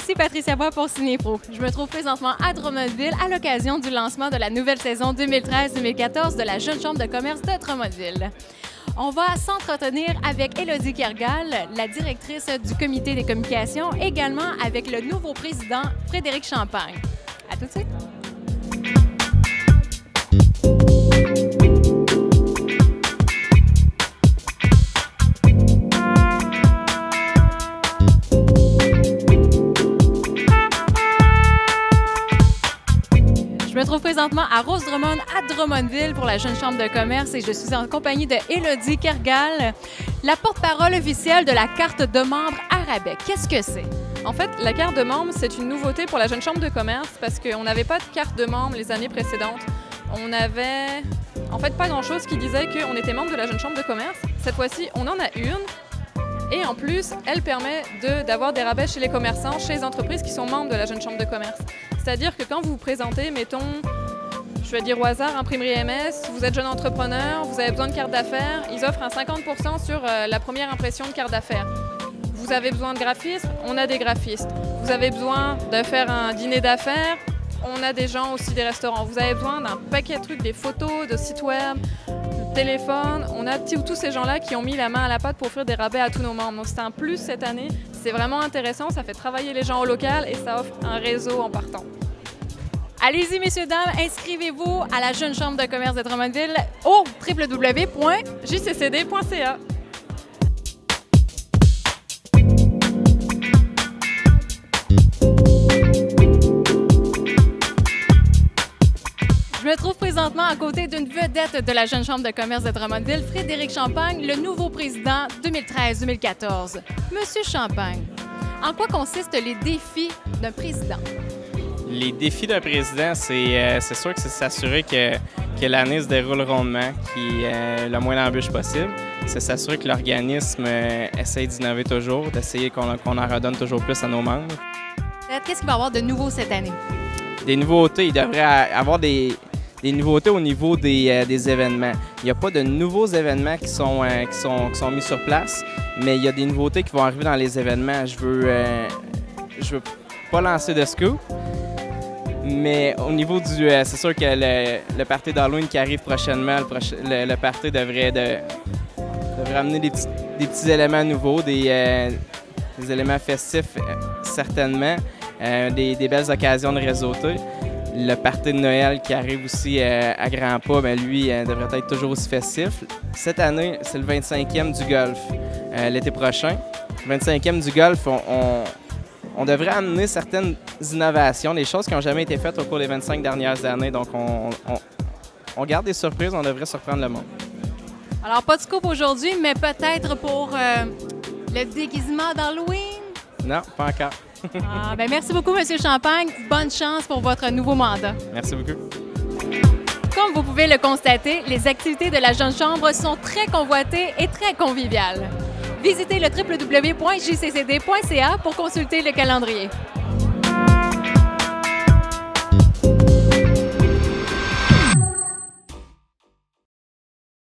Ici Patricia Bois pour Cinépro. Je me trouve présentement à Drummondville à l'occasion du lancement de la nouvelle saison 2013-2014 de la Jeune Chambre de commerce de Drummondville. On va s'entretenir avec Élodie Kergal, la directrice du comité des communications, également avec le nouveau président Frédéric Champagne. À tout de suite! Je me trouve présentement à Rose Drummond, à Drummondville, pour la Jeune Chambre de commerce et je suis en compagnie de Élodie Kergal, la porte-parole officielle de la carte de membre à rabais. Qu'est-ce que c'est? En fait, la carte de membre, c'est une nouveauté pour la Jeune Chambre de commerce parce qu'on n'avait pas de carte de membre les années précédentes. On n'avait en fait pas grand-chose qui disait qu'on était membre de la Jeune Chambre de commerce. Cette fois-ci, on en a une. Et en plus, elle permet d'avoir des rabais chez les commerçants, chez les entreprises qui sont membres de la Jeune Chambre de commerce. C'est-à-dire que quand vous vous présentez, mettons, je vais dire au hasard, Imprimerie MS, vous êtes jeune entrepreneur, vous avez besoin de carte d'affaires, ils offrent un 50% sur la première impression de carte d'affaires. Vous avez besoin de graphistes, on a des graphistes. Vous avez besoin de faire un dîner d'affaires, on a des gens aussi des restaurants. Vous avez besoin d'un paquet de trucs, des photos, de sites web, de téléphones. On a tous ces gens-là qui ont mis la main à la pâte pour offrir des rabais à tous nos membres. Donc c'est un plus cette année. C'est vraiment intéressant, ça fait travailler les gens au local et ça offre un réseau en partant. Allez-y, messieurs, dames, inscrivez-vous à la Jeune Chambre de commerce de Drummondville au www.jccd.ca. Je me trouve présentement à côté d'une vedette de la Jeune Chambre de commerce de Drummondville, Frédéric Champagne, le nouveau président 2013-2014. Monsieur Champagne, en quoi consistent les défis d'un président? Les défis d'un président, c'est sûr que c'est s'assurer que l'année se déroule rondement, qu'il y ait le moins d'embûches possible. C'est s'assurer que l'organisme essaye d'innover toujours, d'essayer qu'on en redonne toujours plus à nos membres. Qu'est-ce qu'il va y avoir de nouveau cette année? Des nouveautés, il devrait avoir des nouveautés au niveau des événements. Il n'y a pas de nouveaux événements qui sont mis sur place, mais il y a des nouveautés qui vont arriver dans les événements. Je veux pas lancer de scoop, mais au niveau du... c'est sûr que le party d'Halloween qui arrive prochainement, le party devrait amener des petits éléments nouveaux, des éléments festifs certainement, des belles occasions de réseauter. Le party de Noël qui arrive aussi à grands pas, bien, lui devrait être toujours aussi festif. Cette année, c'est le 25e du golf. L'été prochain, le 25e du golf, on devrait amener certaines innovations, des choses qui n'ont jamais été faites au cours des 25 dernières années. Donc, on garde des surprises, on devrait surprendre le monde. Alors, pas de scoop aujourd'hui, mais peut-être pour le déguisement d'Halloween? Non, pas encore. Merci beaucoup, M. Champagne. Bonne chance pour votre nouveau mandat. Merci beaucoup. Comme vous pouvez le constater, les activités de la Jeune Chambre sont très convoitées et très conviviales. Visitez le www.jccd.ca pour consulter le calendrier.